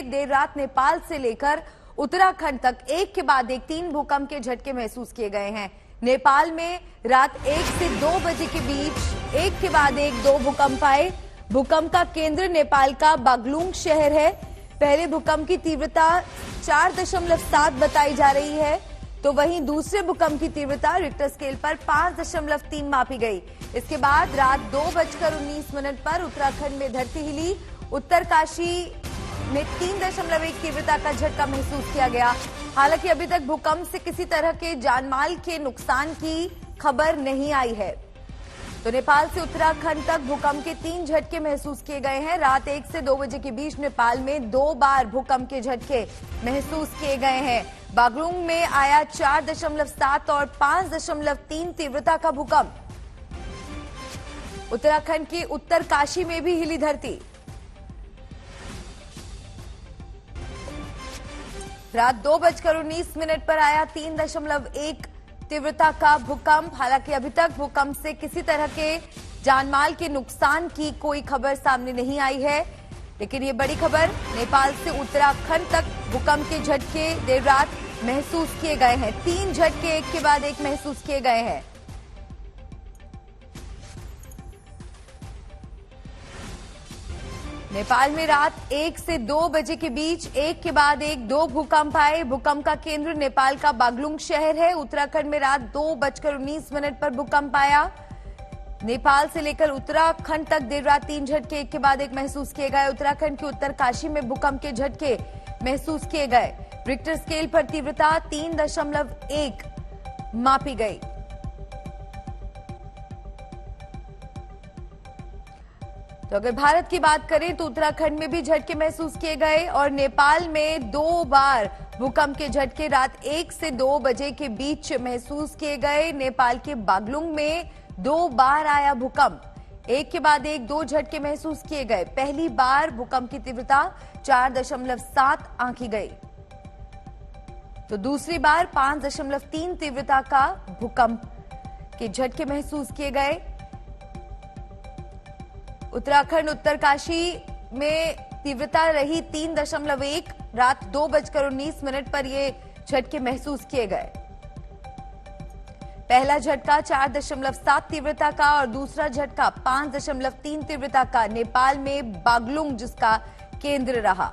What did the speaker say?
देर रात नेपाल से लेकर उत्तराखंड तक एक के बाद एक 3 भूकंप के झटके महसूस किए गए हैं। नेपाल में रात 1 से 2 बजे के बीच एक के बाद एक 2 भूकंप आए। भूकंप का केंद्र नेपाल का बागलुंग शहर है। पहले भूकंप की तीव्रता 4.7 बताई जा रही है, तो वहीं दूसरे भूकंप की तीव्रता रिक्टर स्केल पर 5.3 मापी गई। इसके बाद रात 2:19 पर उत्तराखंड में धरती हिली। उत्तरकाशी में 3.1 तीव्रता का झटका महसूस किया गया। हालांकि अभी तक भूकंप से किसी तरह के जानमाल के नुकसान की खबर नहीं आई है। तो नेपाल से उत्तराखंड तक भूकंप के 3 झटके महसूस किए गए हैं। रात 1 से 2 बजे के बीच नेपाल में 2 बार भूकंप के झटके महसूस किए गए हैं। बागलुंग में आया 4.7 और 5.3 तीव्रता का भूकंप। उत्तराखंड की उत्तरकाशी में भी हिली धरती। रात 2:19 पर आया 3.1 तीव्रता का भूकंप। हालांकि अभी तक भूकंप से किसी तरह के जानमाल के नुकसान की कोई खबर सामने नहीं आई है, लेकिन ये बड़ी खबर, नेपाल से उत्तराखंड तक भूकंप के झटके देर रात महसूस किए गए हैं। 3 झटके एक के बाद एक महसूस किए गए हैं। नेपाल में रात 1 से 2 बजे के बीच एक के बाद एक 2 भूकंप आए। भूकंप का केंद्र नेपाल का बागलुंग शहर है। उत्तराखंड में रात 2:19 पर भूकंप आया। नेपाल से लेकर उत्तराखंड तक देर रात 3 झटके एक के बाद एक महसूस किए गए। उत्तराखंड की उत्तरकाशी में भूकंप के झटके महसूस किए गए। रिक्टर स्केल पर तीव्रता 3.1 मापी गई। तो अगर भारत की बात करें तो उत्तराखंड में भी झटके महसूस किए गए और नेपाल में 2 बार भूकंप के झटके रात 1 से 2 बजे के बीच महसूस किए गए। नेपाल के बागलुंग में 2 बार आया भूकंप। एक के बाद एक 2 झटके महसूस किए गए। पहली बार भूकंप की तीव्रता 4.7 आंकी गई, तो दूसरी बार 5.3 तीव्रता का भूकंप के झटके महसूस किए गए। उत्तराखंड उत्तरकाशी में तीव्रता रही 3.1। रात 2:19 पर ये झटके महसूस किए गए। पहला झटका 4.7 तीव्रता का और दूसरा झटका 5.3 तीव्रता का नेपाल में बागलुंग जिसका केंद्र रहा।